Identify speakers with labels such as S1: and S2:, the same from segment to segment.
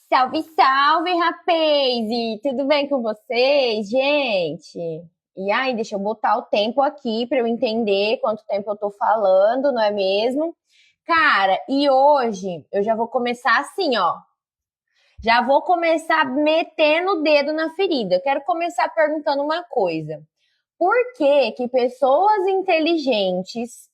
S1: Salve, salve, rapaz! E tudo bem com vocês, gente? E aí, deixa eu botar o tempo aqui para eu entender quanto tempo eu tô falando, não é mesmo? Cara, e hoje eu já vou começar assim, ó. Já vou começar metendo o dedo na ferida. Eu quero começar perguntando uma coisa. Por que que pessoas inteligentes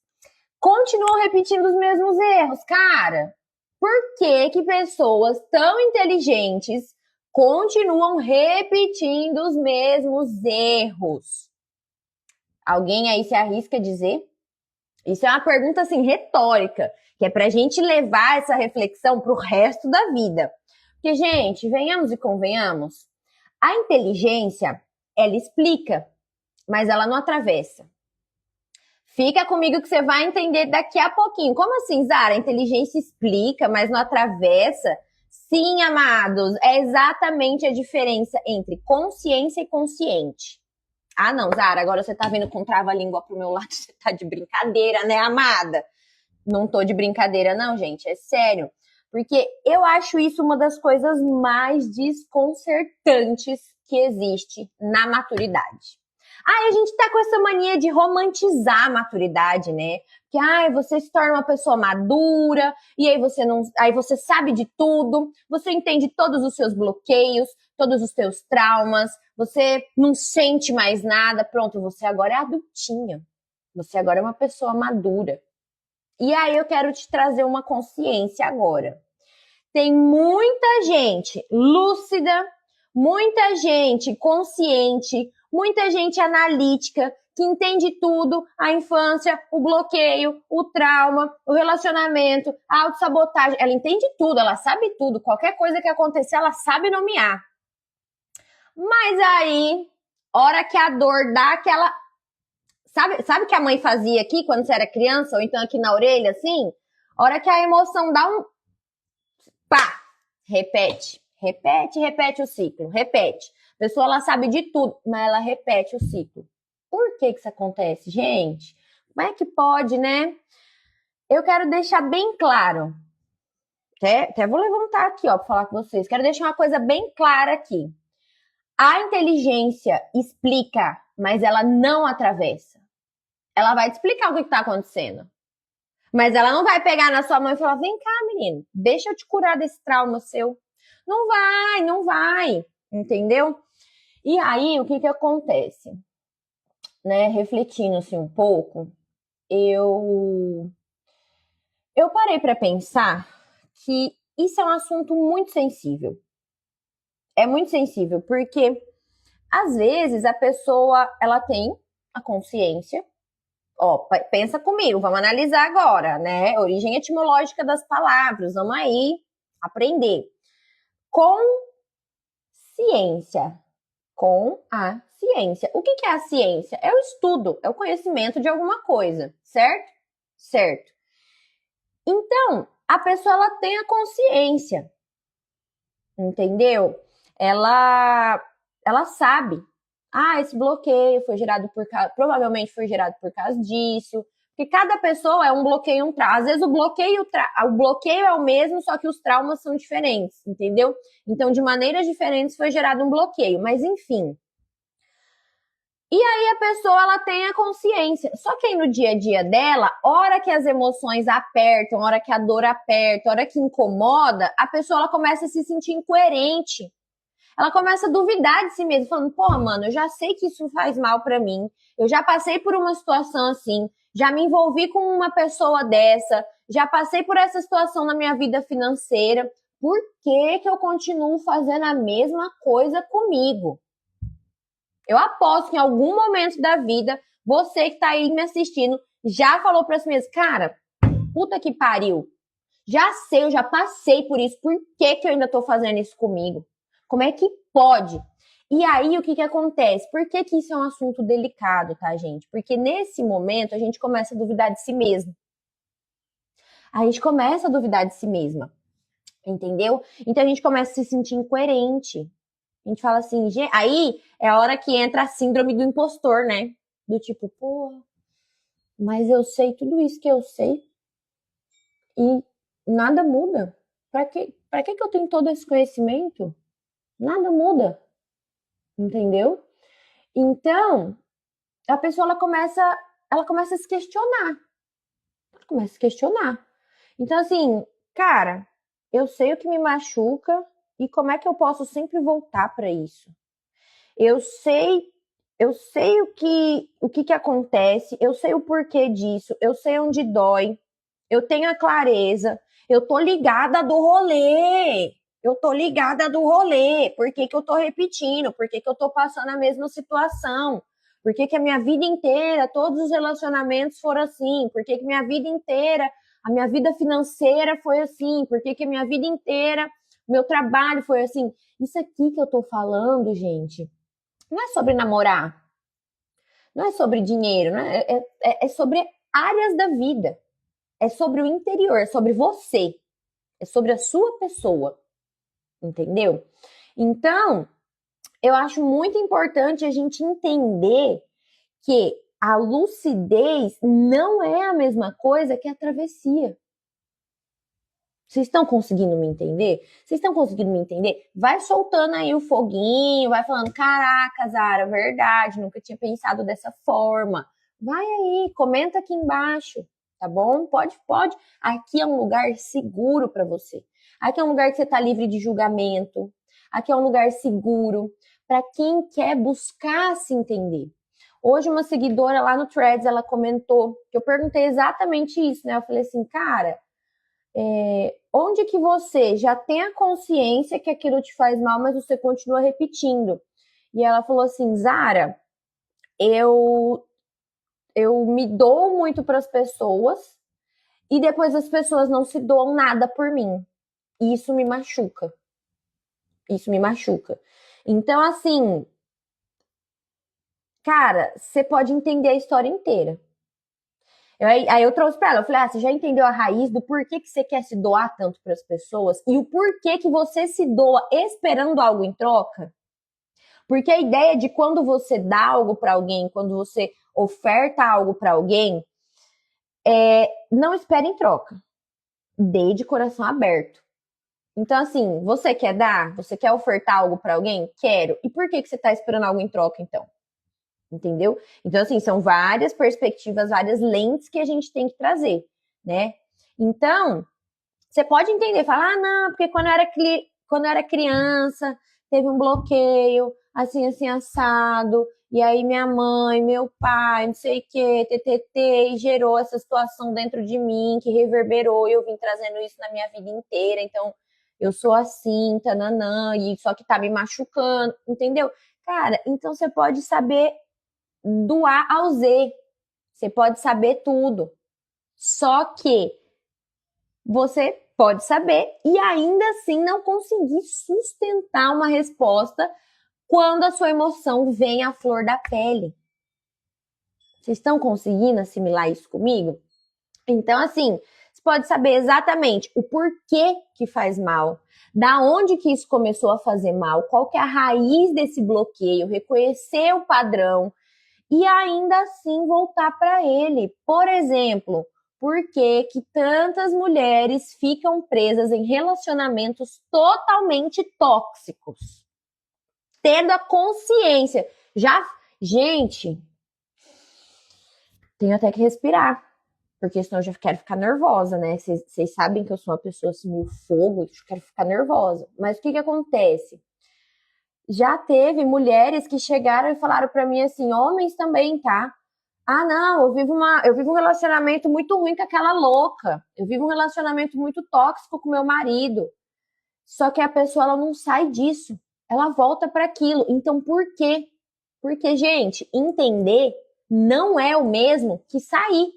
S1: continuam repetindo os mesmos erros, cara? Por que que pessoas tão inteligentes continuam repetindo os mesmos erros? Alguém aí se arrisca a dizer? Isso é uma pergunta assim retórica, que é pra gente levar essa reflexão pro resto da vida. Porque, gente, venhamos e convenhamos, a inteligência, ela explica, mas ela não atravessa. Fica comigo que você vai entender daqui a pouquinho. Como assim, Zara? A inteligência explica, mas não atravessa? Sim, amados, é exatamente a diferença entre consciência e consciente. Ah, não, Zara, agora você tá vindo com trava-língua pro meu lado, você tá de brincadeira, né, amada? Não tô de brincadeira, não, gente, é sério. Porque eu acho isso uma das coisas mais desconcertantes que existe na maturidade. A gente tá com essa mania de romantizar a maturidade, né? Que você se torna uma pessoa madura, e aí você sabe de tudo, você entende todos os seus bloqueios, todos os seus traumas, você não sente mais nada, pronto, você agora é adultinha. Você agora é uma pessoa madura. E aí eu quero te trazer uma consciência agora. Tem muita gente lúcida, muita gente consciente, muita gente analítica, que entende tudo, a infância, o bloqueio, o trauma, o relacionamento, a autossabotagem. Ela entende tudo, ela sabe tudo. Qualquer coisa que acontecer, ela sabe nomear. Mas aí, hora que a dor dá aquela... Sabe o que a mãe fazia aqui quando você era criança? Ou então aqui na orelha, assim? Hora que a emoção dá um... Pá! Repete o ciclo, repete. A pessoa, ela sabe de tudo, mas ela repete o ciclo. Por que isso acontece, gente? Como é que pode, né? Eu quero deixar bem claro. Até vou levantar aqui, ó, para falar com vocês. Quero deixar uma coisa bem clara aqui. A inteligência explica, mas ela não atravessa. Ela vai te explicar o que está acontecendo. Mas ela não vai pegar na sua mão e falar, vem cá, menino, deixa eu te curar desse trauma seu. Não vai, entendeu? E aí, o que acontece? Né, refletindo assim um pouco, eu parei para pensar que isso é um assunto muito sensível. É muito sensível, porque às vezes a pessoa, ela tem a consciência. Ó, pensa comigo, vamos analisar agora, né? Origem etimológica das palavras, vamos aí aprender. Consciência. Com a ciência. O que é a ciência? É o estudo, é o conhecimento de alguma coisa, certo? Certo. Então, a pessoa, ela tem a consciência, entendeu? Ela sabe. Esse bloqueio foi gerado provavelmente foi gerado por causa disso. Porque cada pessoa é um bloqueio e um trauma. Às vezes o bloqueio é o mesmo, só que os traumas são diferentes, entendeu? Então, de maneiras diferentes foi gerado um bloqueio. Mas, enfim. E aí a pessoa, ela tem a consciência. Só que aí no dia a dia dela, hora que as emoções apertam, hora que a dor aperta, hora que incomoda, a pessoa, ela começa a se sentir incoerente. Ela começa a duvidar de si mesma, falando, pô, mano, eu já sei que isso faz mal pra mim, eu já passei por uma situação assim, já me envolvi com uma pessoa dessa, já passei por essa situação na minha vida financeira, por que que eu continuo fazendo a mesma coisa comigo? Eu aposto que em algum momento da vida, você que tá aí me assistindo, já falou pra si mesmo, cara, puta que pariu, já sei, eu já passei por isso, por que que eu ainda tô fazendo isso comigo? Como é que pode? E aí, o que acontece? Por que que isso é um assunto delicado, tá, gente? Porque nesse momento, a gente começa a duvidar de si mesmo. A gente começa a duvidar de si mesma, entendeu? Então, a gente começa a se sentir incoerente. A gente fala assim, aí é a hora que entra a síndrome do impostor, né? Do tipo, pô, mas eu sei tudo isso que eu sei e nada muda. Pra Pra que eu tenho todo esse conhecimento? Nada muda, entendeu? Então, a pessoa ela começa a se questionar. Ela começa a se questionar. Então, assim, cara, eu sei o que me machuca e como é que eu posso sempre voltar para isso. Eu sei o que acontece, eu sei o porquê disso, eu sei onde dói, eu tenho a clareza, eu tô ligada do rolê. Eu tô ligada do rolê. Por que eu tô repetindo? Por que eu tô passando a mesma situação? Por que a minha vida inteira, todos os relacionamentos foram assim? Por que minha vida inteira, a minha vida financeira foi assim? Por que a minha vida inteira, meu trabalho foi assim? Isso aqui que eu tô falando, gente, não é sobre namorar. Não é sobre dinheiro, né? É sobre áreas da vida. É sobre o interior, é sobre você. É sobre a sua pessoa. Entendeu? Então, eu acho muito importante a gente entender que a lucidez não é a mesma coisa que a travessia. Vocês estão conseguindo me entender? Vocês estão conseguindo me entender? Vai soltando aí o foguinho, vai falando, caraca, Zara, verdade, nunca tinha pensado dessa forma. Vai aí, comenta aqui embaixo, tá bom? Pode. Aqui é um lugar seguro para você. Aqui é um lugar que você tá livre de julgamento. Aqui é um lugar seguro para quem quer buscar se entender. Hoje uma seguidora lá no Threads, ela comentou, que eu perguntei exatamente isso, né? Eu falei assim, cara, onde que você já tem a consciência que aquilo te faz mal, mas você continua repetindo? E ela falou assim, Zara, eu me dou muito para as pessoas e depois as pessoas não se doam nada por mim. E isso me machuca. Isso me machuca. Então, assim, cara, você pode entender a história inteira. Aí eu trouxe para ela, eu falei, você já entendeu a raiz do porquê que você quer se doar tanto para as pessoas e o porquê que você se doa esperando algo em troca? Porque a ideia de quando você dá algo para alguém, quando você oferta algo para alguém, não espere em troca. Dê de coração aberto. Então, assim, você quer dar? Você quer ofertar algo para alguém? Quero. E por que você está esperando algo em troca, então? Entendeu? Então, assim, são várias perspectivas, várias lentes que a gente tem que trazer, né? Então, você pode entender, falar, não, porque quando eu era criança, teve um bloqueio, assim, assado, e aí minha mãe, meu pai, não sei o que, TTT, e gerou essa situação dentro de mim, que reverberou, e eu vim trazendo isso na minha vida inteira, então eu sou assim, tananã, e só que tá me machucando, entendeu? Cara, então você pode saber do A ao Z. Você pode saber tudo. Só que você pode saber e ainda assim não conseguir sustentar uma resposta quando a sua emoção vem à flor da pele. Vocês estão conseguindo assimilar isso comigo? Então, assim, você pode saber exatamente o porquê que faz mal, da onde que isso começou a fazer mal, qual que é a raiz desse bloqueio, reconhecer o padrão, e ainda assim voltar para ele. Por exemplo, por que tantas mulheres ficam presas em relacionamentos totalmente tóxicos? Tendo a consciência. Gente, tenho até que respirar, porque senão eu já quero ficar nervosa, né? Vocês sabem que eu sou uma pessoa assim, meio fogo, eu quero ficar nervosa. Mas o que acontece? Já teve mulheres que chegaram e falaram para mim assim, homens também, tá? Ah, não, eu vivo um relacionamento muito ruim com aquela louca. Eu vivo um relacionamento muito tóxico com meu marido. Só que a pessoa ela não sai disso. Ela volta para aquilo. Então, por quê? Porque, gente, entender não é o mesmo que sair.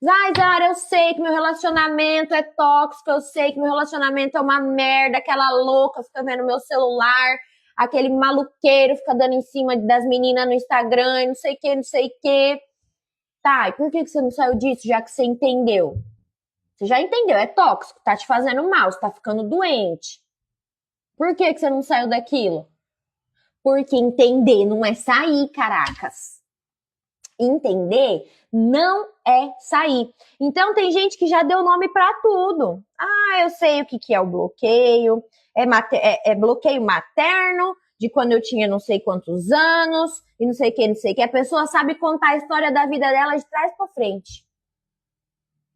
S1: Ai, Zara, eu sei que meu relacionamento é tóxico, eu sei que meu relacionamento é uma merda, aquela louca fica vendo meu celular, aquele maluqueiro fica dando em cima das meninas no Instagram, não sei o que, não sei o que. Tá, e por que você não saiu disso, já que você entendeu? Você já entendeu, é tóxico, tá te fazendo mal, você tá ficando doente. Por que você não saiu daquilo? Porque entender não é sair, caracas. Entender não é sair. Então, tem gente que já deu nome para tudo. Eu sei o que é o bloqueio. É bloqueio materno, de quando eu tinha não sei quantos anos, e não sei o que, não sei o que. A pessoa sabe contar a história da vida dela de trás para frente.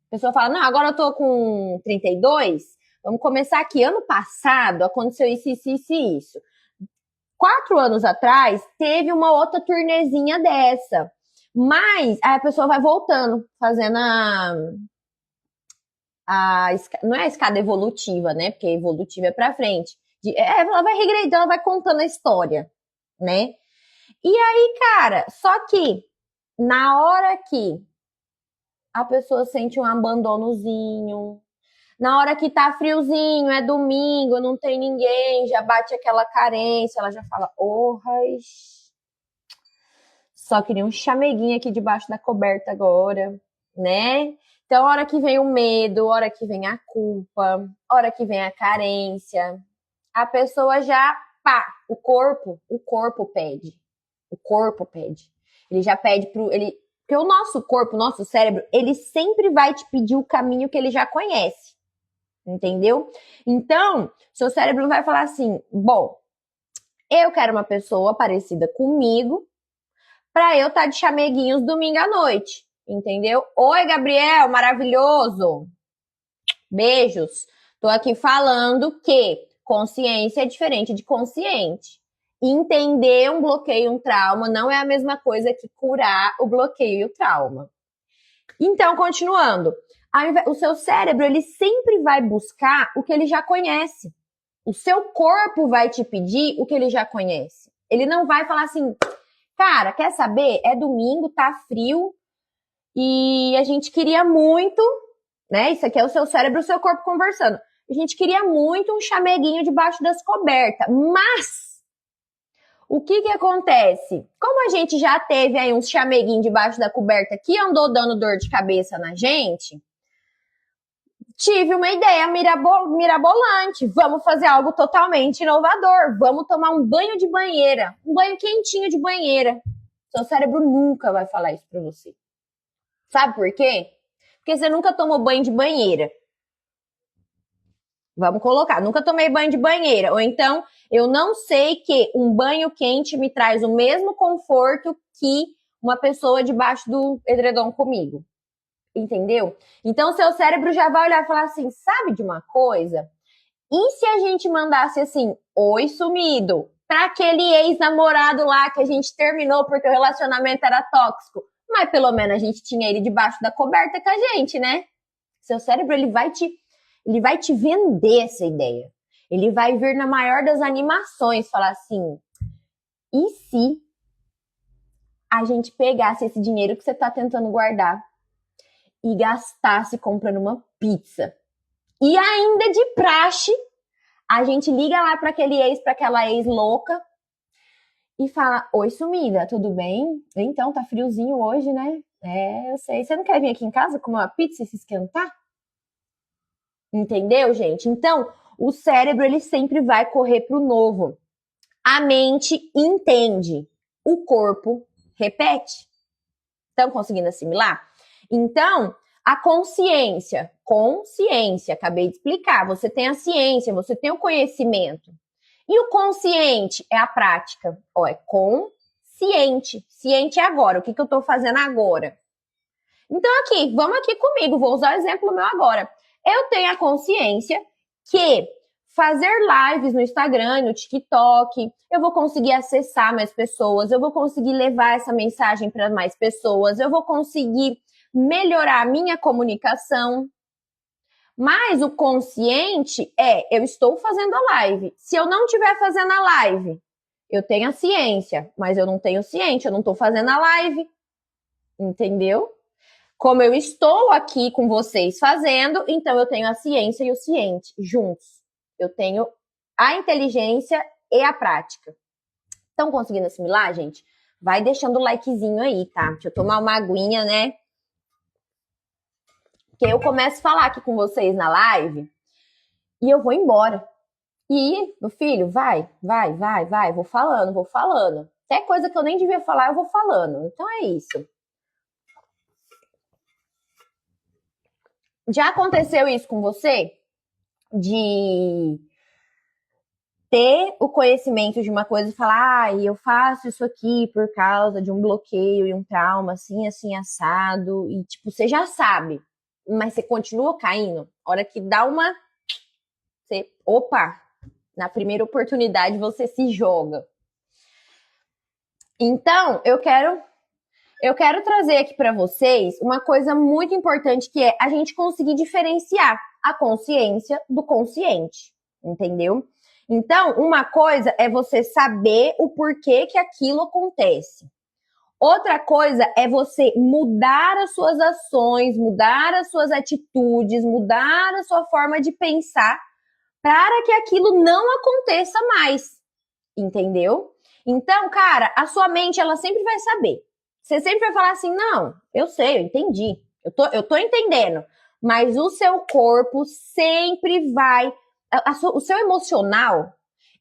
S1: A pessoa fala, não, agora eu tô com 32, vamos começar aqui. Ano passado aconteceu isso, isso, isso e isso. 4 anos atrás, teve uma outra turnezinha dessa. Mas aí a pessoa vai voltando, fazendo não é a escada evolutiva, né? Porque evolutiva é pra frente. Ela vai regredindo, ela vai contando a história, né? E aí, cara, só que na hora que a pessoa sente um abandonozinho, na hora que tá friozinho, é domingo, não tem ninguém, já bate aquela carência, ela já fala, só queria um chameguinho aqui debaixo da coberta agora, né? Então, a hora que vem o medo, a hora que vem a culpa, a hora que vem a carência, a pessoa já, o corpo pede. O corpo pede. Ele já pede porque o nosso corpo, o nosso cérebro, ele sempre vai te pedir o caminho que ele já conhece. Entendeu? Então, seu cérebro vai falar assim, bom, eu quero uma pessoa parecida comigo pra eu estar de chameguinhos domingo à noite. Entendeu? Oi, Gabriel, maravilhoso. Beijos. Tô aqui falando que consciência é diferente de consciente. Entender um bloqueio, um trauma, não é a mesma coisa que curar o bloqueio e o trauma. Então, continuando. O seu cérebro, ele sempre vai buscar o que ele já conhece. O seu corpo vai te pedir o que ele já conhece. Ele não vai falar assim, cara, quer saber? É domingo, tá frio e a gente queria muito, né? Isso aqui é o seu cérebro e o seu corpo conversando. A gente queria muito um chameguinho debaixo das cobertas, mas o que acontece? Como a gente já teve aí uns chameguinhos debaixo da coberta que andou dando dor de cabeça na gente, tive uma ideia mirabolante. Vamos fazer algo totalmente inovador. Vamos tomar um banho de banheira. Um banho quentinho de banheira. Seu cérebro nunca vai falar isso pra você. Sabe por quê? Porque você nunca tomou banho de banheira. Vamos colocar, nunca tomei banho de banheira. Ou então, eu não sei que um banho quente me traz o mesmo conforto que uma pessoa debaixo do edredom comigo. Entendeu? Então, seu cérebro já vai olhar e falar assim, sabe de uma coisa? E se a gente mandasse assim, oi sumido, pra aquele ex-namorado lá que a gente terminou porque o relacionamento era tóxico, mas pelo menos a gente tinha ele debaixo da coberta com a gente, né? Seu cérebro, ele vai te vender essa ideia. Ele vai vir na maior das animações, falar assim, e se a gente pegasse esse dinheiro que você tá tentando guardar e gastasse comprando uma pizza? E ainda de praxe, a gente liga lá para aquele ex, para aquela ex louca e fala, oi sumida, tudo bem? Então, tá friozinho hoje, né? Eu sei. Você não quer vir aqui em casa comer uma pizza e se esquentar? Entendeu, gente? Então, o cérebro, ele sempre vai correr pro novo. A mente entende. O corpo repete. Estão conseguindo assimilar? Então, a consciência, acabei de explicar, você tem a ciência, você tem o conhecimento. E o consciente é a prática. É consciente. Ciente é agora, o que eu estou fazendo agora? Então vamos aqui comigo, vou usar o exemplo meu agora. Eu tenho a consciência que fazer lives no Instagram, no TikTok, eu vou conseguir acessar mais pessoas, eu vou conseguir levar essa mensagem para mais pessoas, eu vou conseguir melhorar a minha comunicação. Mas o consciente eu estou fazendo a live. Se eu não estiver fazendo a live, eu tenho a ciência, mas eu não tenho ciente, eu não estou fazendo a live. Entendeu? Como eu estou aqui com vocês fazendo, então eu tenho a ciência e o ciente juntos. Eu tenho a inteligência e a prática. Estão conseguindo assimilar, gente? Vai deixando o likezinho aí, tá? Deixa eu tomar uma aguinha, né? Porque eu começo a falar aqui com vocês na live e eu vou embora. E, meu filho, vai, vou falando. Até coisa que eu nem devia falar, eu vou falando. Então é isso. Já aconteceu isso com você? De ter o conhecimento de uma coisa e falar, eu faço isso aqui por causa de um bloqueio e um trauma, assim, assim, assado, e tipo, você já sabe, mas você continua caindo. A hora que dá uma... Opa! Na primeira oportunidade você se joga. Então, eu quero trazer aqui para vocês uma coisa muito importante, que é a gente conseguir diferenciar a consciência do consciente, entendeu? Então, uma coisa é você saber o porquê que aquilo acontece. Outra coisa é você mudar as suas ações, mudar as suas atitudes, mudar a sua forma de pensar para que aquilo não aconteça mais, entendeu? Então, cara, a sua mente, ela sempre vai saber. Você sempre vai falar assim, não, eu sei, eu entendi, eu tô entendendo. Mas o seu corpo sempre vai... O seu emocional,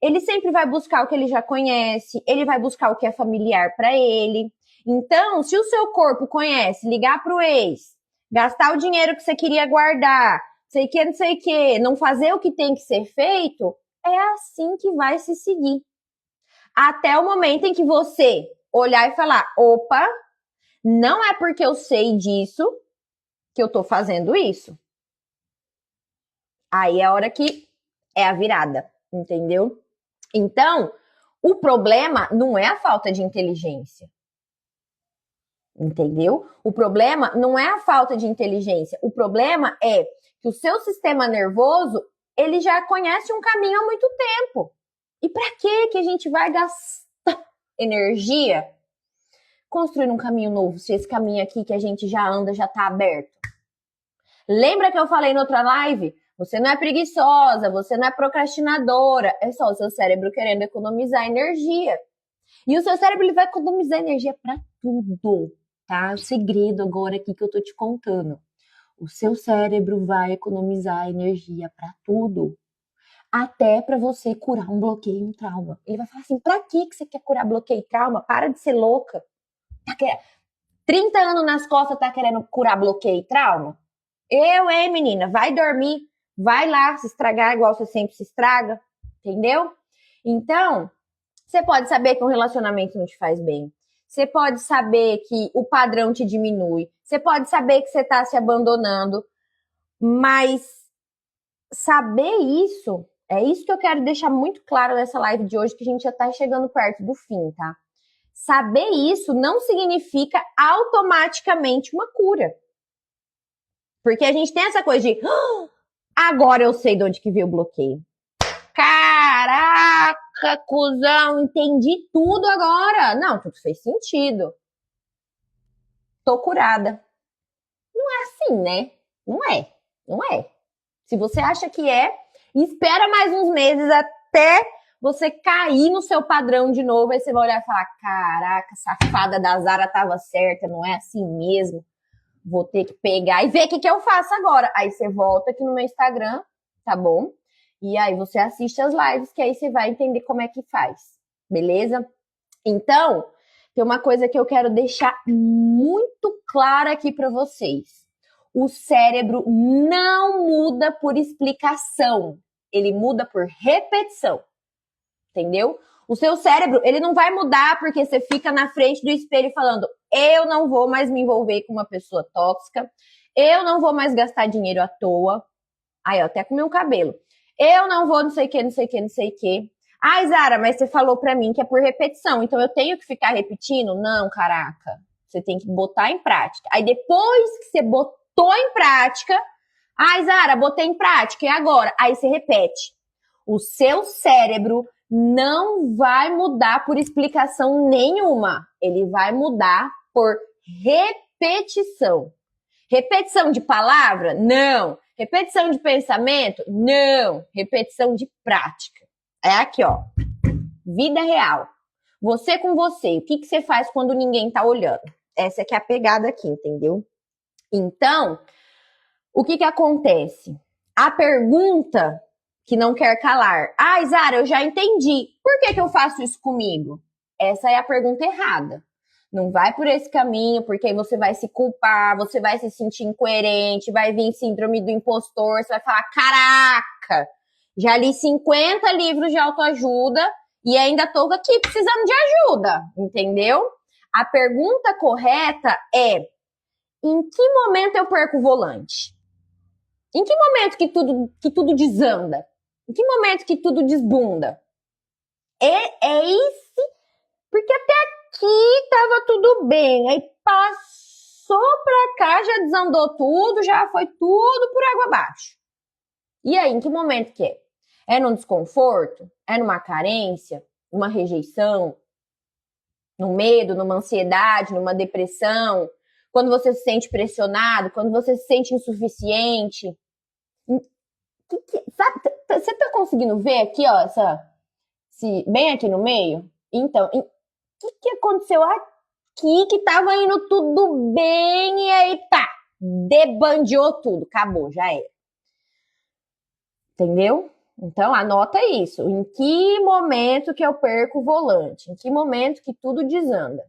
S1: ele sempre vai buscar o que ele já conhece, ele vai buscar o que é familiar para ele. Então, se o seu corpo conhece ligar pro ex, gastar o dinheiro que você queria guardar, sei que, não sei o que, não fazer o que tem que ser feito, é assim que vai se seguir. Até o momento em que você olhar e falar, opa, não é porque eu sei disso que eu tô fazendo isso. Aí é a hora que é a virada, entendeu? Então, o problema não é a falta de inteligência. Entendeu? O problema não é a falta de inteligência. O problema é que o seu sistema nervoso, ele já conhece um caminho há muito tempo. E para que a gente vai gastar energia construindo um caminho novo, se esse caminho aqui que a gente já anda já tá aberto? Lembra que eu falei na outra live? Você não é preguiçosa, você não é procrastinadora, é só o seu cérebro querendo economizar energia. E o seu cérebro, ele vai economizar energia para tudo, tá? O segredo agora aqui que eu tô te contando. O seu cérebro vai economizar energia para tudo. Até para você curar um bloqueio e um trauma. Ele vai falar assim, pra que você quer curar bloqueio e trauma? Para de ser louca. 30 anos nas costas tá querendo curar bloqueio e trauma? Hein, menina? Vai dormir, vai lá se estragar igual você sempre se estraga, entendeu? Então, você pode saber que um relacionamento não te faz bem. Você pode saber que o padrão te diminui. Você pode saber que você tá se abandonando. Mas saber isso, é isso que eu quero deixar muito claro nessa live de hoje, que a gente já tá chegando perto do fim, tá? Saber isso não significa automaticamente uma cura. Porque a gente tem essa coisa de agora eu sei de onde que veio o bloqueio. Caraca, cuzão, entendi tudo agora. Não, tudo fez sentido. Tô curada. Não é assim, né? Não é. Não é. Se você acha que é, espera mais uns meses até você cair no seu padrão de novo. Aí você vai olhar e falar, caraca, safada da Zara tava certa, não é assim mesmo. Vou ter que pegar e ver o que eu faço agora. Aí você volta aqui no meu Instagram, tá bom? E aí você assiste as lives, que aí você vai entender como é que faz. Beleza? Então, tem uma coisa que eu quero deixar muito clara aqui para vocês. O cérebro não muda por explicação. Ele muda por repetição. Entendeu? O seu cérebro, ele não vai mudar porque você fica na frente do espelho falando, eu não vou mais me envolver com uma pessoa tóxica, eu não vou mais gastar dinheiro à toa. Aí, ó, até comi o cabelo. Eu não vou não sei o que, não sei o que, não sei o que. Ai, Zara, mas você falou pra mim que é por repetição, então eu tenho que ficar repetindo? Não, caraca. Você tem que botar em prática. Aí depois que você botou em prática, ai, Zara, botei em prática, e agora? Aí você repete. O seu cérebro não vai mudar por explicação nenhuma. Ele vai mudar por repetição. Repetição de palavra? Não. Repetição de pensamento? Não. Repetição de prática. É aqui, ó. Vida real. Você com você. O que você faz quando ninguém tá olhando? Essa aqui é a pegada aqui, entendeu? Então, o que acontece? A pergunta que não quer calar. Ah, Zara, eu já entendi. Por que eu faço isso comigo? Essa é a pergunta errada. Não vai por esse caminho, porque aí você vai se culpar, você vai se sentir incoerente, vai vir síndrome do impostor, você vai falar, caraca, já li 50 livros de autoajuda e ainda tô aqui precisando de ajuda, entendeu? A pergunta correta é, em que momento eu perco o volante? Em que momento que tudo desanda? Em que momento que tudo desbunda? É esse, porque até aqui tava tudo bem, aí passou pra cá, já desandou tudo, já foi tudo por água abaixo. E aí, em que momento que é? É num desconforto? É numa carência? Numa rejeição? Num medo, numa ansiedade, numa depressão? Quando você se sente pressionado? Quando você se sente insuficiente? Sabe, você tá conseguindo ver aqui, ó, bem aqui no meio? Então, o que aconteceu aqui que tava indo tudo bem e aí, pá, debandeou tudo, acabou, já era. Entendeu? Então, anota isso. Em que momento que eu perco o volante? Em que momento que tudo desanda?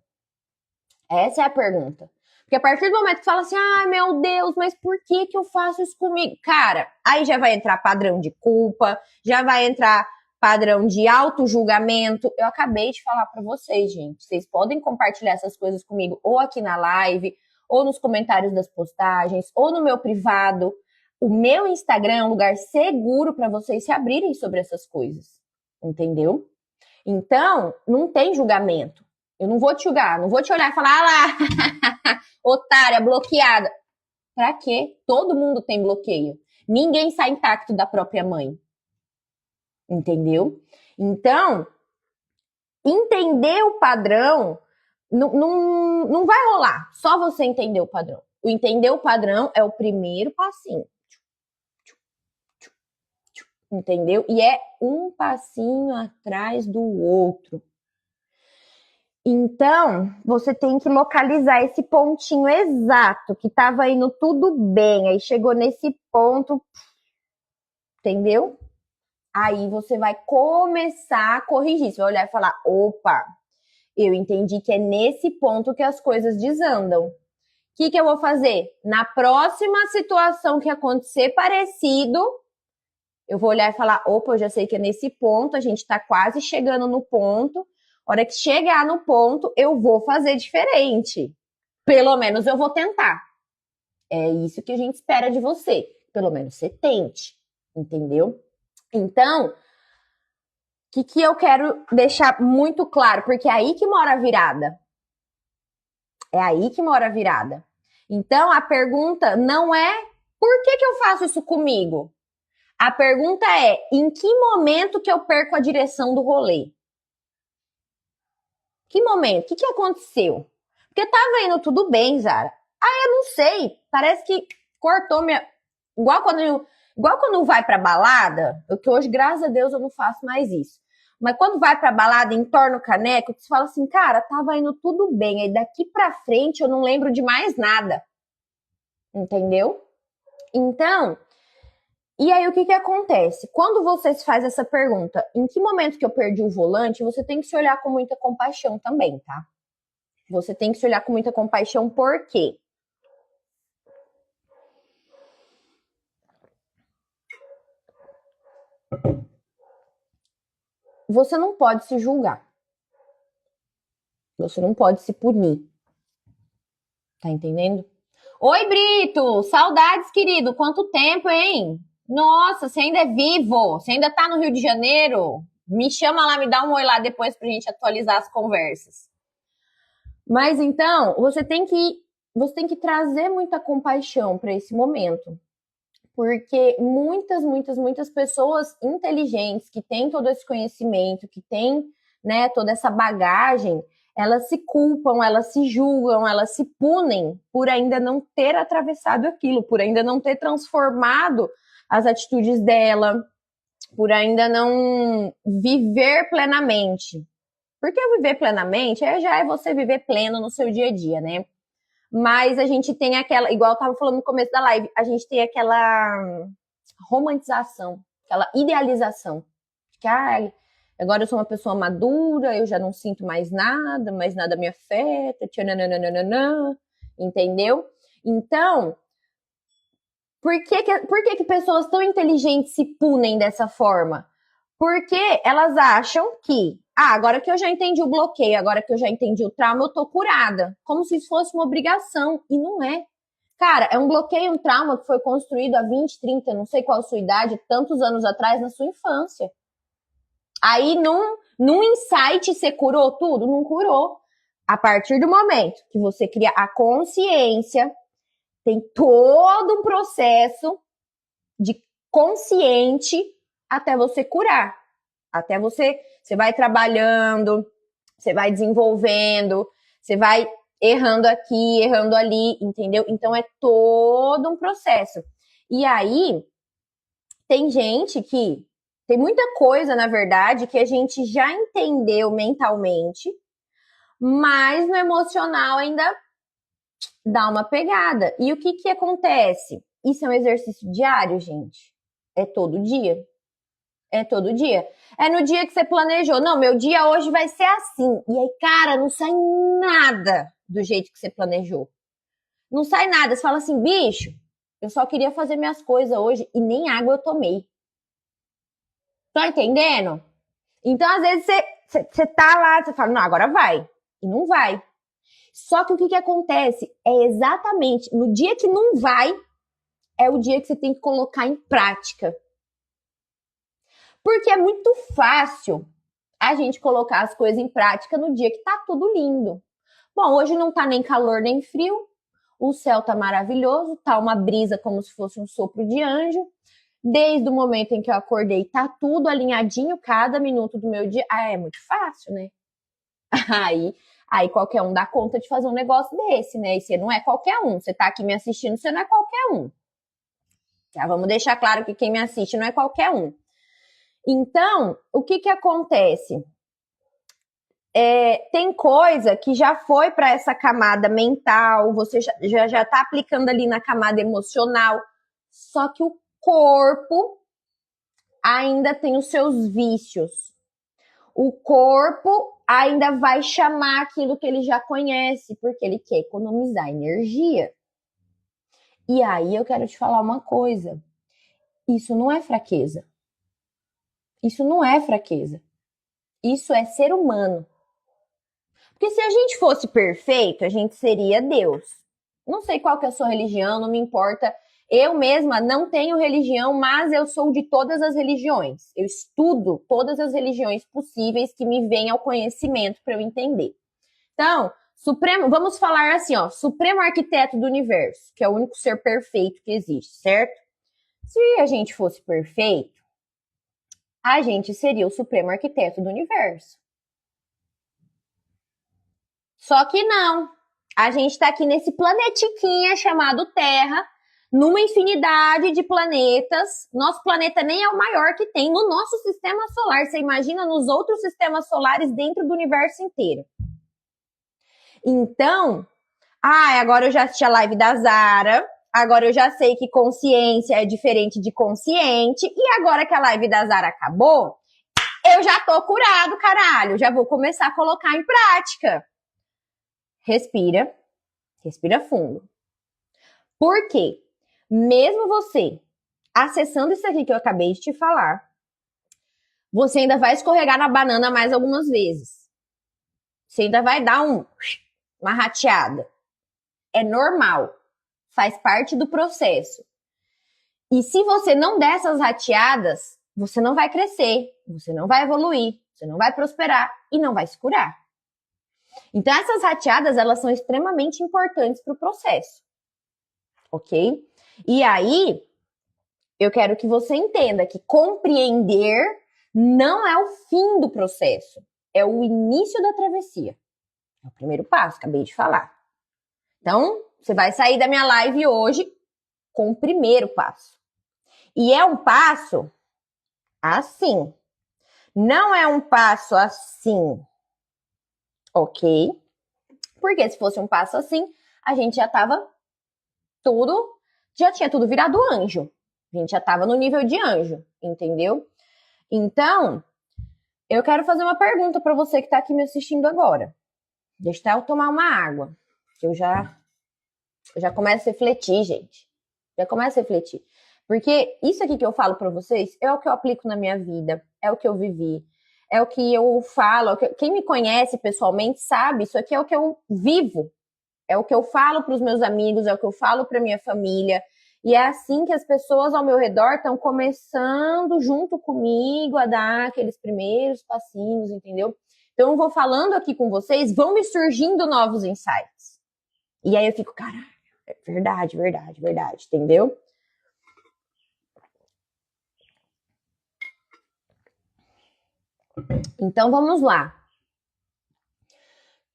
S1: Essa é a pergunta. Porque a partir do momento que fala assim, ai meu Deus, mas por que eu faço isso comigo? Cara, aí já vai entrar padrão de culpa, já vai entrar padrão de auto-julgamento. Eu acabei de falar para vocês, gente. Vocês podem compartilhar essas coisas comigo ou aqui na live, ou nos comentários das postagens, ou no meu privado. O meu Instagram é um lugar seguro para vocês se abrirem sobre essas coisas. Entendeu? Então, não tem julgamento. Eu não vou te julgar, não vou te olhar e falar, ah lá, otária, bloqueada. Pra quê? Todo mundo tem bloqueio. Ninguém sai intacto da própria mãe. Entendeu? Então, entender o padrão não vai rolar. Só você entender o padrão. O entender o padrão é o primeiro passinho. Entendeu? E é um passinho atrás do outro. Então, você tem que localizar esse pontinho exato, que estava indo tudo bem, aí chegou nesse ponto, entendeu? Aí você vai começar a corrigir, você vai olhar e falar, opa, eu entendi que é nesse ponto que as coisas desandam. O que eu vou fazer? Na próxima situação que acontecer parecido, eu vou olhar e falar, opa, eu já sei que é nesse ponto, a gente está quase chegando no ponto, a hora que chegar no ponto, eu vou fazer diferente. Pelo menos eu vou tentar. É isso que a gente espera de você. Pelo menos você tente. Entendeu? Então, o que eu quero deixar muito claro? Porque é aí que mora a virada. É aí que mora a virada. Então, a pergunta não é por que eu faço isso comigo? A pergunta é em que momento que eu perco a direção do rolê? Que momento? O que aconteceu? Porque tava indo tudo bem, Zara. Ah, eu não sei. Parece que cortou minha... Igual quando vai pra balada, que hoje, graças a Deus, eu não faço mais isso. Mas quando vai pra balada e entorna o caneco, você fala assim, cara, tava indo tudo bem. Aí daqui pra frente eu não lembro de mais nada. Entendeu? Então... E aí, o que acontece? Quando você se faz essa pergunta, em que momento que eu perdi o volante, você tem que se olhar com muita compaixão também, tá? Você tem que se olhar com muita compaixão, por quê? Você não pode se julgar. Você não pode se punir. Tá entendendo? Oi, Brito! Saudades, querido! Quanto tempo, hein? Nossa, você ainda é vivo? Você ainda tá no Rio de Janeiro? Me chama lá, me dá um oi lá depois pra gente atualizar as conversas. Mas então, você tem que trazer muita compaixão para esse momento. Porque muitas pessoas inteligentes, que têm todo esse conhecimento, que têm, né, toda essa bagagem, elas se culpam, elas se julgam, elas se punem por ainda não ter atravessado aquilo, por ainda não ter transformado as atitudes dela, por ainda não viver plenamente. Porque viver plenamente já é você viver pleno no seu dia a dia, né? Mas a gente tem aquela, igual eu tava falando no começo da live, a gente tem aquela romantização, aquela idealização. Que, Agora eu sou uma pessoa madura, eu já não sinto mais nada me afeta, tchananana, entendeu? Então, por que pessoas tão inteligentes se punem dessa forma? Porque elas acham que, agora que eu já entendi o bloqueio, agora que eu já entendi o trauma, eu tô curada. Como se isso fosse uma obrigação. E não é. Cara, é um bloqueio, um trauma que foi construído há 20, 30, não sei qual a sua idade, tantos anos atrás, na sua infância. Aí, num insight, você curou tudo? Não curou. A partir do momento que você cria a consciência, tem todo um processo de consciente até você curar. Até você vai trabalhando, você vai desenvolvendo, você vai errando aqui, errando ali, entendeu? Então é todo um processo. E aí, tem gente que tem muita coisa, na verdade, que a gente já entendeu mentalmente, mas no emocional ainda dá uma pegada. E o que acontece? Isso é um exercício diário, gente. É todo dia. É todo dia. É no dia que você planejou. Não, meu dia hoje vai ser assim. E aí, cara, não sai nada do jeito que você planejou. Não sai nada. Você fala assim, bicho, eu só queria fazer minhas coisas hoje e nem água eu tomei. Tá entendendo? Então, às vezes, você tá lá, você fala, não, agora vai. E não vai. Só que o que acontece? É exatamente no dia que não vai, é o dia que você tem que colocar em prática. Porque é muito fácil a gente colocar as coisas em prática no dia que tá tudo lindo. Bom, hoje não tá nem calor nem frio, o céu tá maravilhoso, tá uma brisa como se fosse um sopro de anjo. Desde o momento em que eu acordei, tá tudo alinhadinho, cada minuto do meu dia. É muito fácil, né? Aí qualquer um dá conta de fazer um negócio desse, né? E você não é qualquer um. Você tá aqui me assistindo, você não é qualquer um. Tá? Vamos deixar claro que quem me assiste não é qualquer um. Então, o que acontece? Tem coisa que já foi para essa camada mental, você já tá aplicando ali na camada emocional, só que o corpo ainda tem os seus vícios. O corpo ainda vai chamar aquilo que ele já conhece, porque ele quer economizar energia. E aí eu quero te falar uma coisa. Isso não é fraqueza. Isso não é fraqueza. Isso é ser humano. Porque se a gente fosse perfeito, a gente seria Deus. Não sei qual que é a sua religião, não me importa. Eu mesma não tenho religião, mas eu sou de todas as religiões. Eu estudo todas as religiões possíveis que me vêm ao conhecimento para eu entender. Então, vamos falar assim, ó, Supremo Arquiteto do Universo, que é o único ser perfeito que existe, certo? Se a gente fosse perfeito, a gente seria o Supremo Arquiteto do Universo. Só que não. A gente está aqui nesse planetiquinha chamado Terra, numa infinidade de planetas. Nosso planeta nem é o maior que tem no nosso sistema solar. Você imagina nos outros sistemas solares dentro do universo inteiro. Então, agora eu já assisti a live da Zara, agora eu já sei que consciência é diferente de consciente, e agora que a live da Zara acabou, eu já tô curado, caralho. Já vou começar a colocar em prática. Respira fundo. Por quê? Mesmo você acessando isso aqui que eu acabei de te falar, você ainda vai escorregar na banana mais algumas vezes. Você ainda vai dar uma rateada. É normal. Faz parte do processo. E se você não der essas rateadas, você não vai crescer, você não vai evoluir, você não vai prosperar e não vai se curar. Então, essas rateadas, elas são extremamente importantes para o processo. Ok? E aí, eu quero que você entenda que compreender não é o fim do processo, é o início da travessia. É o primeiro passo, acabei de falar. Então, você vai sair da minha live hoje com o primeiro passo. E é um passo assim. Não é um passo assim. Ok? Porque se fosse um passo assim, a gente já tinha tudo virado anjo. A gente já tava no nível de anjo, entendeu? Então, Eu quero fazer uma pergunta para você que tá aqui me assistindo agora. Deixa eu tomar uma água, que eu já começo a refletir, gente. Já começo a refletir. Porque isso aqui que eu falo para vocês é o que eu aplico na minha vida, é o que eu vivi, é o que eu falo. Quem me conhece pessoalmente sabe, isso aqui é o que eu vivo, é o que eu falo para os meus amigos, é o que eu falo para minha família. E é assim que as pessoas ao meu redor estão começando junto comigo a dar aqueles primeiros passinhos, entendeu? Então eu vou falando aqui com vocês, vão me surgindo novos insights. E aí eu fico, caralho, é verdade, verdade, verdade, entendeu? Então vamos lá.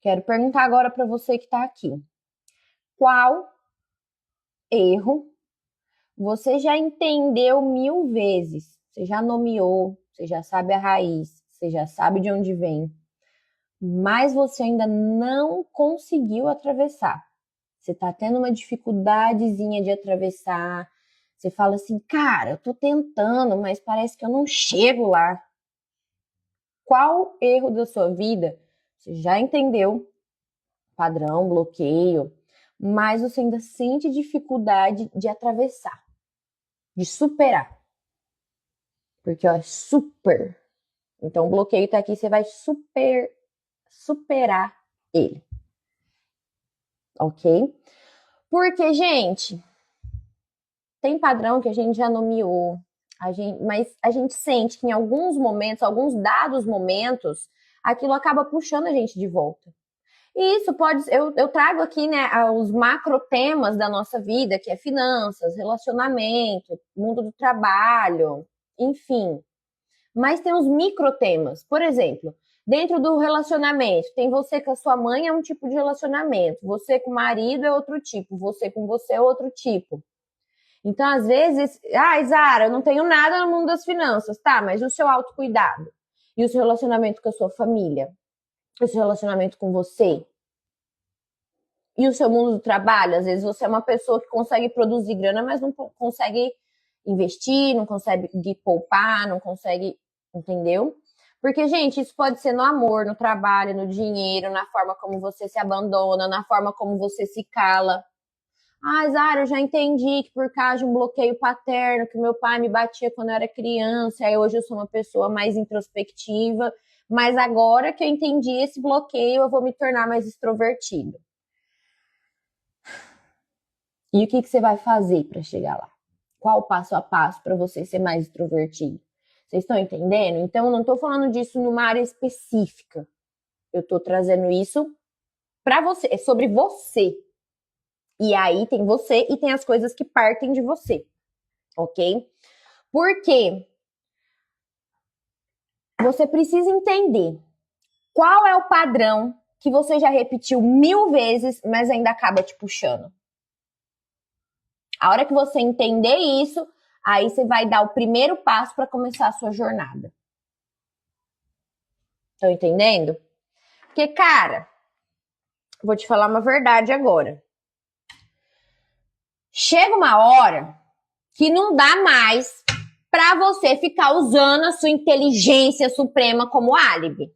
S1: Quero perguntar agora para você que está aqui. Qual erro você já entendeu 1000 vezes? Você já nomeou, você já sabe a raiz, você já sabe de onde vem, mas você ainda não conseguiu atravessar. Você está tendo uma dificuldadezinha de atravessar. Você fala assim, cara, eu tô tentando, mas parece que eu não chego lá. Qual erro da sua vida você já entendeu? Padrão, bloqueio, mas você ainda sente dificuldade de atravessar, de superar. Porque, ó, é super. Então, o bloqueio tá aqui, você vai superar ele. Ok? Porque, gente, tem padrão que a gente já nomeou, mas a gente sente que em alguns momentos, alguns dados momentos, aquilo acaba puxando a gente de volta. E isso pode, eu trago aqui, né, os macro temas da nossa vida, que é finanças, relacionamento, mundo do trabalho, enfim. Mas tem os micro temas. Por exemplo, dentro do relacionamento, tem você com a sua mãe é um tipo de relacionamento, você com o marido é outro tipo, você com você é outro tipo. Então, às vezes, Zara, eu não tenho nada no mundo das finanças, tá? Mas o seu autocuidado e o seu relacionamento com a sua família, o seu relacionamento com você e o seu mundo do trabalho, às vezes você é uma pessoa que consegue produzir grana, mas não consegue investir, não consegue poupar, não consegue, entendeu? Porque, gente, isso pode ser no amor, no trabalho, no dinheiro, na forma como você se abandona, na forma como você se cala. Zara, eu já entendi que por causa de um bloqueio paterno, que meu pai me batia quando eu era criança, aí hoje eu sou uma pessoa mais introspectiva, mas agora que eu entendi esse bloqueio, eu vou me tornar mais extrovertido. E o que você vai fazer para chegar lá? Qual o passo a passo para você ser mais extrovertido? Vocês estão entendendo? Então, eu não estou falando disso numa área específica. Eu estou trazendo isso para você. É sobre você. E aí tem você e tem as coisas que partem de você. Ok? Porque você precisa entender qual é o padrão que você já repetiu 1000 vezes, mas ainda acaba te puxando. A hora que você entender isso, aí você vai dar o primeiro passo para começar a sua jornada. Estão entendendo? Porque, cara, vou te falar uma verdade agora. Chega uma hora que não dá mais para você ficar usando a sua inteligência suprema como álibi,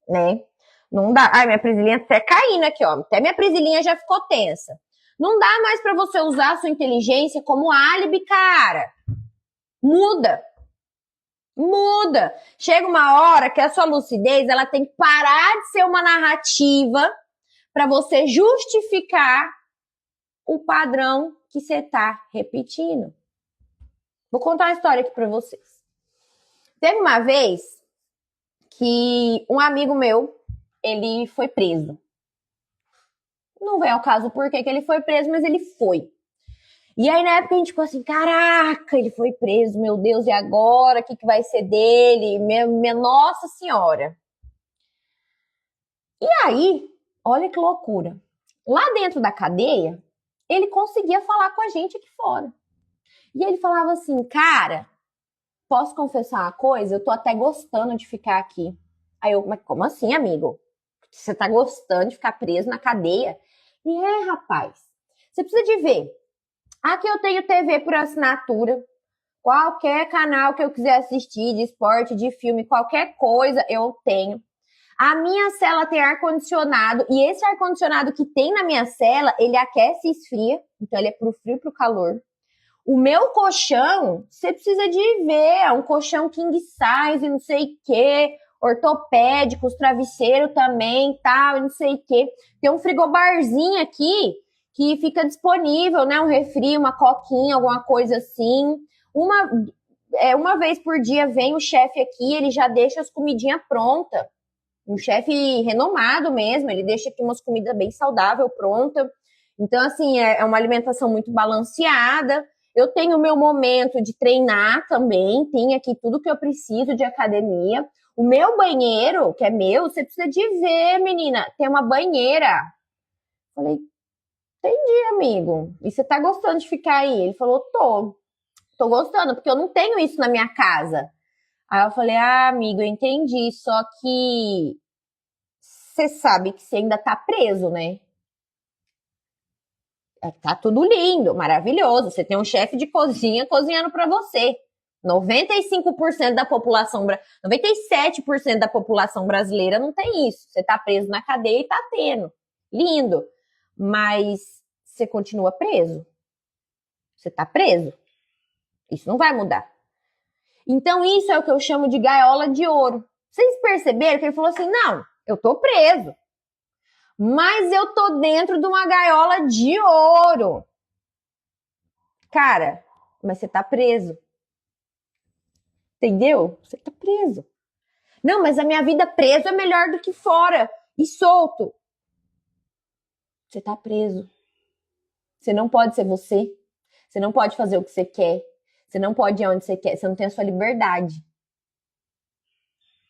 S1: né? Não dá. Ai, minha prisilinha até caindo aqui, ó. Até minha prisilinha já ficou tensa. Não dá mais para você usar a sua inteligência como álibi, cara. Muda. Muda. Chega uma hora que a sua lucidez, ela tem que parar de ser uma narrativa para você justificar o padrão que você tá repetindo. Vou contar uma história aqui para vocês. Teve uma vez que um amigo meu, ele foi preso. Não vem ao caso por que ele foi preso, mas ele foi. E aí, na época, a gente ficou assim, caraca, ele foi preso, meu Deus, e agora? O que vai ser dele? Minha Nossa Senhora. E aí, olha que loucura. Lá dentro da cadeia, ele conseguia falar com a gente aqui fora. E ele falava assim, cara, posso confessar uma coisa? Eu tô até gostando de ficar aqui. Aí eu, mas como assim, amigo? Você tá gostando de ficar preso na cadeia? E rapaz, você precisa de ver. Aqui eu tenho TV por assinatura, Qualquer canal que eu quiser assistir, de esporte, de filme, qualquer coisa, eu tenho. A minha cela tem ar-condicionado, e esse ar-condicionado que tem na minha cela, ele aquece e esfria, então ele é pro frio e pro calor. O meu colchão, você precisa de ver, é um colchão king size, não sei o quê, ortopédico, os travesseiros também, tal, não sei o quê. Tem um frigobarzinho aqui que fica disponível, né? Um refri, uma coquinha, alguma coisa assim. Uma vez por dia vem o chefe aqui, ele já deixa as comidinhas prontas. Um chefe renomado mesmo, ele deixa aqui umas comidas bem saudáveis, pronta. Então, assim, é uma alimentação muito balanceada. Eu tenho o meu momento de treinar também, tem aqui tudo que eu preciso de academia. O meu banheiro, que é meu, você precisa de ver, menina, tem uma banheira. Falei, entendi, amigo. E você tá gostando de ficar aí? Ele falou, tô gostando, porque eu não tenho isso na minha casa. Aí eu falei, amigo, eu entendi, só que você sabe que você ainda tá preso, né? Tá tudo lindo, maravilhoso. Você tem um chefe de cozinha cozinhando para você. 95% da população, 97% da população brasileira não tem isso. Você tá preso na cadeia e tá tendo. Lindo. Mas você continua preso. Você tá preso. Isso não vai mudar. Então isso é o que eu chamo de gaiola de ouro. Vocês perceberam que ele falou assim, não, eu tô preso. Mas eu tô dentro de uma gaiola de ouro. Cara, mas você tá preso. Entendeu? Você tá preso. Não, mas a minha vida preso é melhor do que fora e solto. Você tá preso. Você não pode ser você. Você não pode fazer o que você quer. Você não pode ir onde você quer. Você não tem a sua liberdade.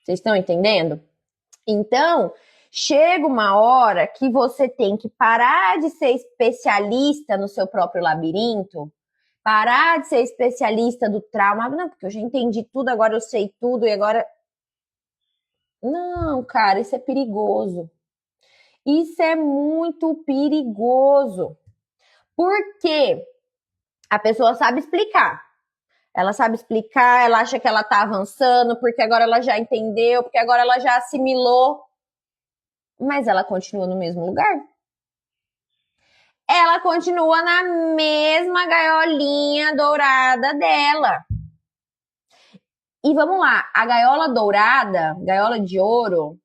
S1: Vocês estão entendendo? Então, chega uma hora que você tem que parar de ser especialista no seu próprio labirinto, parar de ser especialista do trauma. Não, porque eu já entendi tudo, agora eu sei tudo e agora... Não, cara, isso é perigoso. Isso é muito perigoso. Porque a pessoa sabe explicar. Ela sabe explicar, ela acha que ela tá avançando, porque agora ela já entendeu, porque agora ela já assimilou. Mas ela continua no mesmo lugar. Ela continua na mesma gaiolinha dourada dela. E vamos lá, a gaiola dourada, gaiola de ouro,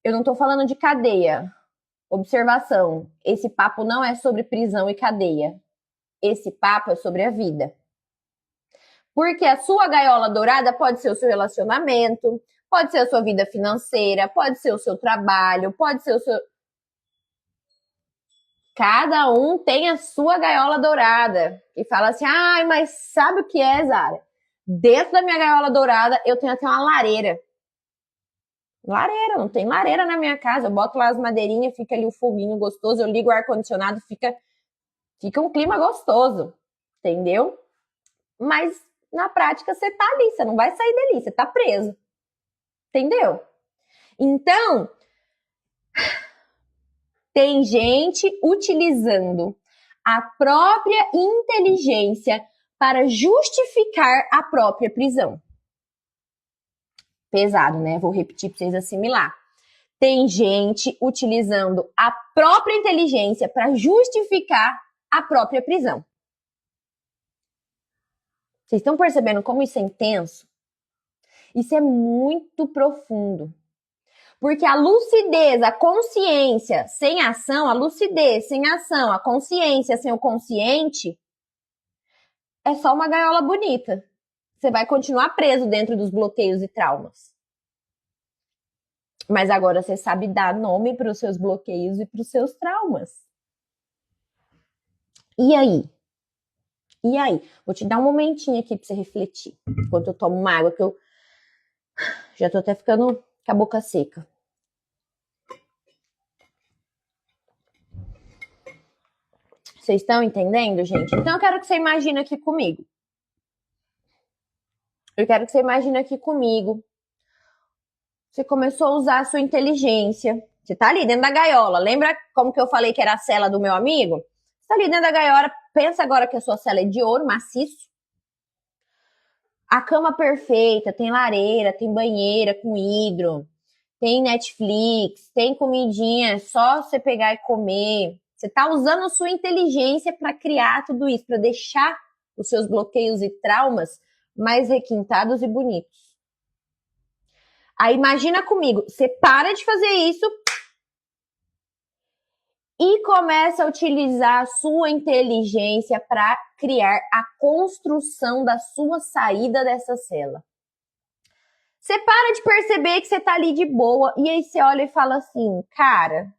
S1: eu não tô falando de cadeia. Observação, esse papo não é sobre prisão e cadeia. Esse papo é sobre a vida. Porque a sua gaiola dourada pode ser o seu relacionamento, pode ser a sua vida financeira, pode ser o seu trabalho, pode ser o seu... Cada um tem a sua gaiola dourada. E fala assim, mas sabe o que é, Zara? Dentro da minha gaiola dourada, eu tenho até uma lareira. Lareira, não tem lareira na minha casa. Eu boto lá as madeirinhas, fica ali o foguinho gostoso, eu ligo o ar-condicionado, fica um clima gostoso. Entendeu? Mas na prática você tá ali, você não vai sair dali, você tá preso. Entendeu? Então, tem gente utilizando a própria inteligência para justificar a própria prisão. Pesado, né? Vou repetir para vocês assimilar. Tem gente utilizando a própria inteligência para justificar a própria prisão. Vocês estão percebendo como isso é intenso? Isso é muito profundo. Porque a lucidez, a consciência sem ação, a lucidez sem ação, a consciência sem o consciente, é só uma gaiola bonita. Você vai continuar preso dentro dos bloqueios e traumas. Mas agora você sabe dar nome para os seus bloqueios e para os seus traumas. E aí? E aí? Vou te dar um momentinho aqui para você refletir. Enquanto eu tomo uma água, que eu já tô até ficando com a boca seca. Vocês estão entendendo, gente? Então eu quero que você imagine aqui comigo. Você começou a usar a sua inteligência. Você tá ali dentro da gaiola. Lembra como que eu falei que era a cela do meu amigo? Você tá ali dentro da gaiola. Pensa agora que a sua cela é de ouro maciço. a cama perfeita, tem lareira, tem banheira com hidro, tem Netflix, tem comidinha, é só você pegar e comer. Você tá usando a sua inteligência para criar tudo isso, para deixar os seus bloqueios e traumas mais requintados e bonitos. Aí imagina comigo, você para de fazer isso e começa a utilizar a sua inteligência para criar a construção da sua saída dessa cela. Você para de perceber que você tá ali de boa e aí você olha e fala assim, cara,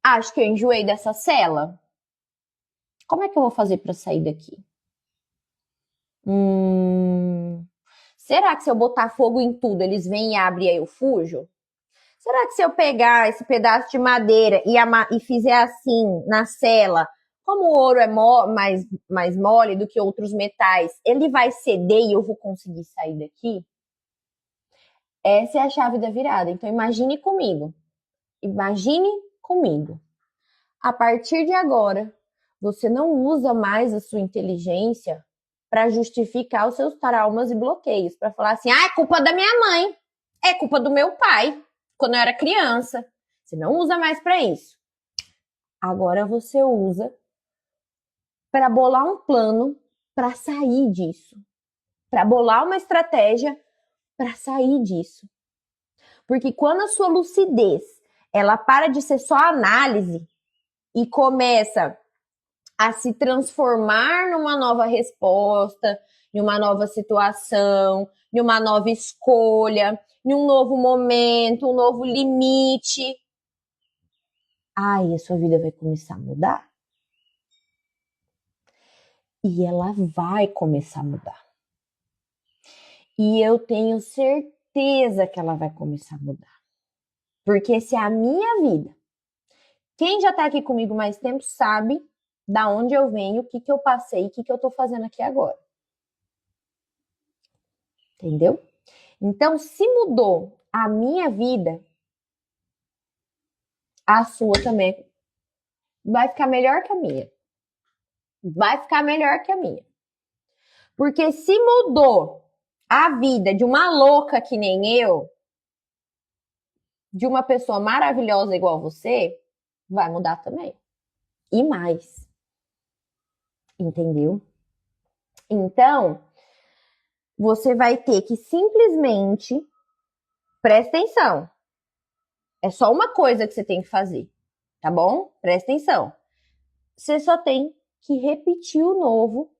S1: acho que eu enjoei dessa cela. Como é que eu vou fazer para sair daqui? Será que se eu botar fogo em tudo, eles vêm e abrem e aí eu fujo? Será que se eu pegar esse pedaço de madeira e fizer assim na cela, como o ouro é mais mole do que outros metais, ele vai ceder e eu vou conseguir sair daqui? Essa é a chave da virada. Então imagine comigo. Imagine comigo. A partir de agora, você não usa mais a sua inteligência para justificar os seus traumas e bloqueios, para falar assim, é culpa da minha mãe, é culpa do meu pai, quando eu era criança. Você não usa mais para isso. Agora você usa para bolar um plano para sair disso, para bolar uma estratégia para sair disso. Porque quando a sua lucidez, ela para de ser só análise e começa a se transformar numa nova resposta, em uma nova situação, em uma nova escolha, em um novo momento, um novo limite. Aí a sua vida vai começar a mudar. E ela vai começar a mudar. E eu tenho certeza que ela vai começar a mudar. Porque se é a minha vida, quem já tá aqui comigo mais tempo sabe da onde eu venho, o que eu passei, o que eu tô fazendo aqui agora. Entendeu? Então, se mudou a minha vida, a sua também vai ficar melhor que a minha. Vai ficar melhor que a minha. Porque se mudou a vida de uma louca que nem eu, de uma pessoa maravilhosa igual você, vai mudar também. E mais. Entendeu? Então, você vai ter que simplesmente, presta atenção, é só uma coisa que você tem que fazer, tá bom? Presta atenção. Você só tem que repetir o novo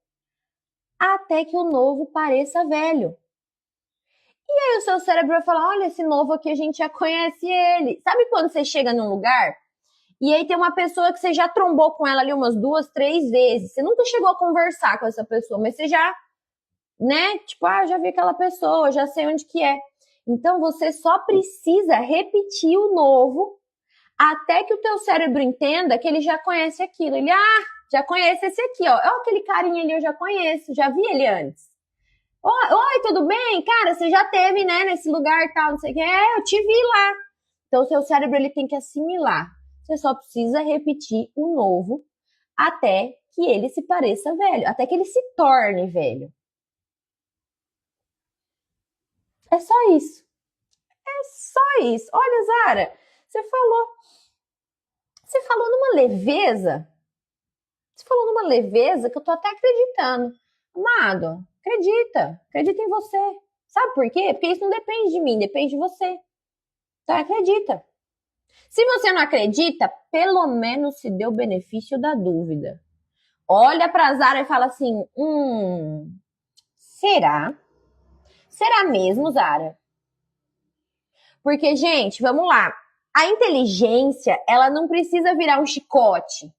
S1: até que o novo pareça velho. E aí o seu cérebro vai falar, olha, esse novo aqui a gente já conhece ele. Sabe quando você chega num lugar e aí tem uma pessoa que você já trombou com ela ali umas 2, 3 vezes. Você nunca chegou a conversar com essa pessoa, mas você já, né? Tipo, já vi aquela pessoa, já sei onde que é. Então você só precisa repetir o novo até que o teu cérebro entenda que ele já conhece aquilo. Ele, já conhece esse aqui, ó. Ó, aquele carinha ali eu já conheço, já vi ele antes. Oi, tudo bem? Cara, você já teve, né, nesse lugar e tal, não sei o que. Eu te vi lá. Então o seu cérebro ele tem que assimilar. Você só precisa repetir o novo até que ele se pareça velho, até que ele se torne velho. É só isso. É só isso. Olha, Zara, você falou numa leveza. Você falou numa leveza que eu tô até acreditando. Amado, acredita em você. Sabe por quê? Porque isso não depende de mim, depende de você. Então acredita. Se você não acredita, pelo menos se dê o benefício da dúvida. Olha pra Zara e fala assim, será? Será mesmo, Zara? Porque, gente, vamos lá. A inteligência, ela não precisa virar um chicote.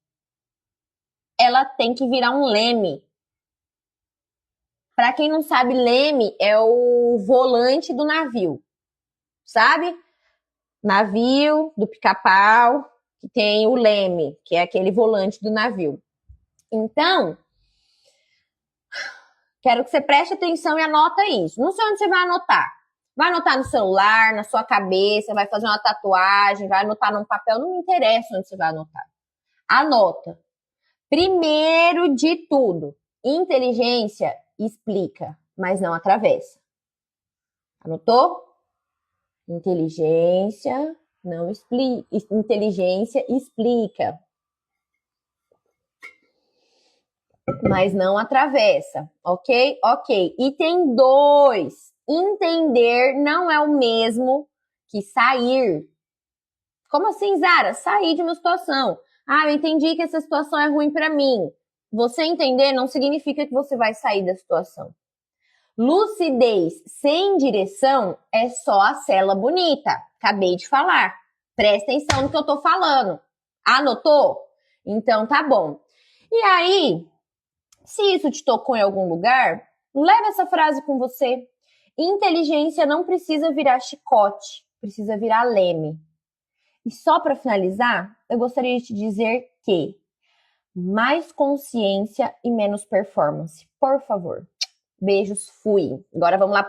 S1: Ela tem que virar um leme. Para quem não sabe, leme é o volante do navio. Sabe? Navio do pica-pau, que tem o leme, que é aquele volante do navio. Então, quero que você preste atenção e anota isso. Não sei onde você vai anotar. Vai anotar no celular, na sua cabeça, vai fazer uma tatuagem, vai anotar num papel, não me interessa onde você vai anotar. Anota. Primeiro de tudo, inteligência explica, mas não atravessa. Anotou? Inteligência não explica. Inteligência explica, mas não atravessa, ok? Ok. Item 2. Entender não é o mesmo que sair. Como assim, Zara? Sair de uma situação. Ah, eu entendi que essa situação é ruim para mim. Você entender não significa que você vai sair da situação. Lucidez sem direção é só a cela bonita. Acabei de falar. Presta atenção no que eu tô falando. Anotou? Então tá bom. E aí, se isso te tocou em algum lugar, leva essa frase com você. Inteligência não precisa virar chicote, precisa virar leme. E só para finalizar, eu gostaria de te dizer que mais consciência e menos performance. Por favor. Beijos, fui. Agora vamos lá pro